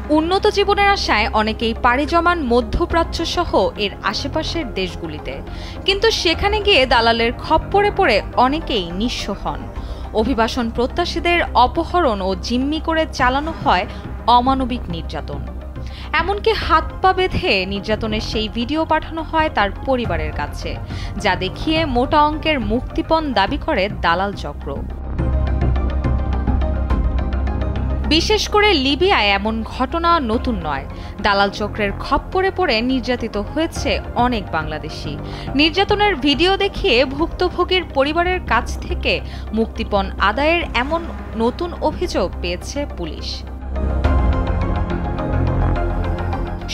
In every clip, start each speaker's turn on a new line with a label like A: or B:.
A: উন্নত জীবনের আশায় অনেকেই পাড়ি জমান মধ্যপ্রাচ্য সহ এর আশেপাশের দেশগুলিতে, কিন্তু সেখানে গিয়ে দালালের খপ্পরে পড়ে অনেকেই নিঃস্ব হন। অভিবাসন প্রত্যাশীদের অপহরণ ও জিম্মি করে চালানো হয় অমানবিক নির্যাতন। এমনকি হাত পা বেঁধে নির্যাতনের সেই ভিডিও পাঠানো হয় তার পরিবারের কাছে, যা দেখিয়ে মোটা অঙ্কের মুক্তিপণ দাবি করে দালাল চক্র। বিশেষ করে লিবিয়ায় এমন ঘটনা নতুন নয়। দালাল চক্রের খপ্পরে পড়ে নির্যাতিত হয়েছে অনেক বাংলাদেশি। নির্যাতনের ভিডিও দেখিয়ে ভুক্তভোগীর পরিবারের কাছ থেকে মুক্তিপণ আদায়ের এমন নতুন অভিযোগ পেয়েছে পুলিশ।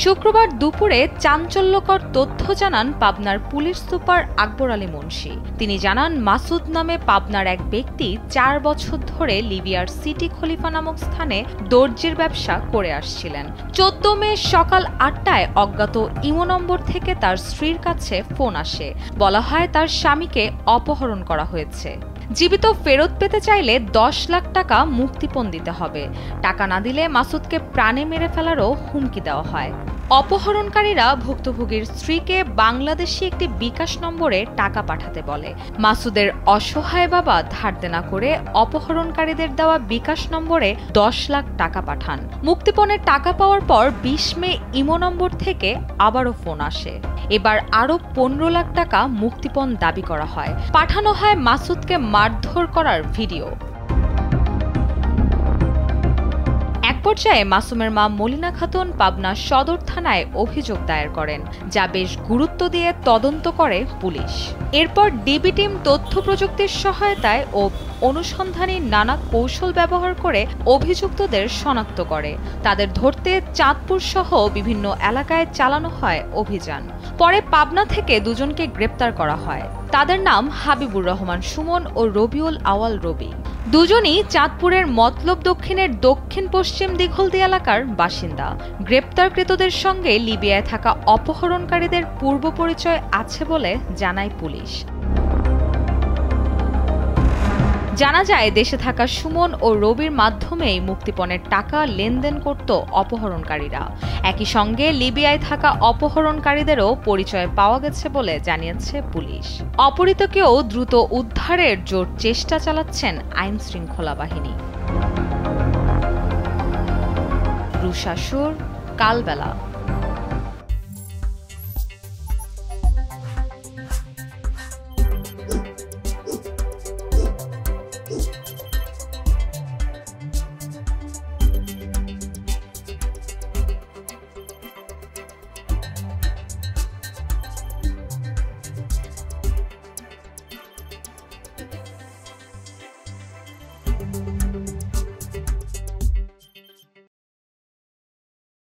A: শুক্রবার দুপুরে চাঞ্চল্যকর তথ্য জানান পাবনার পুলিশ সুপার আকবর আলী মুন্সি। তিনি জানান, মাসুদ নামে পাবনার এক ব্যক্তি ৪ বছর ধরে লিবিয়ার সিটি খলিফা নামক স্থানে দর্জির ব্যবসা করে আসছিলেন। ১৪ মে সকাল ৮টায় অজ্ঞাত ইমো নম্বর থেকে তার স্ত্রীর কাছে ফোন আসে। বলা হয় তার স্বামীকে অপহরণ করা হয়েছে। জীবিত ফেরত পেতে চাইলে ১০ লাখ টাকা মুক্তিপণ দিতে হবে। টাকা না দিলে মাসুদকে প্রাণে মেরে ফেলারও হুমকি দেওয়া হয়। অপহরণকারীরা ভুক্তভোগীর স্ত্রীকে বাংলাদেশি একটি বিকাশ নম্বরে টাকা পাঠাতে বলে। মাসুদের অসহায় বাবা ধার দেনা করে অপহরণকারীদের দেওয়া বিকাশ নম্বরে ১০ লাখ টাকা পাঠান। মুক্তিপণের টাকা পাওয়ার পর ২০ মে ইমো নম্বর থেকে আবারও ফোন আসে। এবার আরও ১৫ লাখ টাকা মুক্তিপণ দাবি করা হয়। পাঠানো হয় মাসুদকে মারধর করার ভিডিও। এক পর্যায়ে মাসুমের মা মলিনা খাতুন পাবনা সদর থানায় অভিযোগ দায়ের করেন, যা বেশ গুরুত্ব দিয়ে তদন্ত করে পুলিশ। এরপর ডিবি টিম তথ্য প্রযুক্তির সহায়তায় ও অনুসন্ধানী নানা কৌশল ব্যবহার করে অভিযুক্তদের শনাক্ত করে। তাদের ধরতে চাঁদপুর সহ বিভিন্ন এলাকায় চালানো হয় অভিযান। পরে পাবনা থেকে দুজনকে গ্রেপ্তার করা হয়। তাদের নাম হাবিবুর রহমান সুমন ও রবিউল আওয়াল রবি। দুজনই চাঁদপুরের মতলব দক্ষিণের দক্ষিণ পশ্চিম দিঘলদি এলাকার বাসিন্দা। গ্রেপ্তারকৃতদের সঙ্গে লিবিয়ায় থাকা অপহরণকারীদের পূর্ব পরিচয় আছে বলে জানায় পুলিশ। জানা যায়, দেশে থাকা সুমন ও রবির মাধ্যমেই মুক্তিপণের টাকা লেনদেন করত অপহরণকারীরা। একই সঙ্গে লিবিয়ায় থাকা অপহরণকারীদেরও পরিচয় পাওয়া গেছে বলে জানিয়েছে পুলিশ। অপহৃতকেও দ্রুত উদ্ধারের জোর চেষ্টা চালাচ্ছেন আইন শৃঙ্খলা বাহিনী। রুশা সুর, কালবেলা।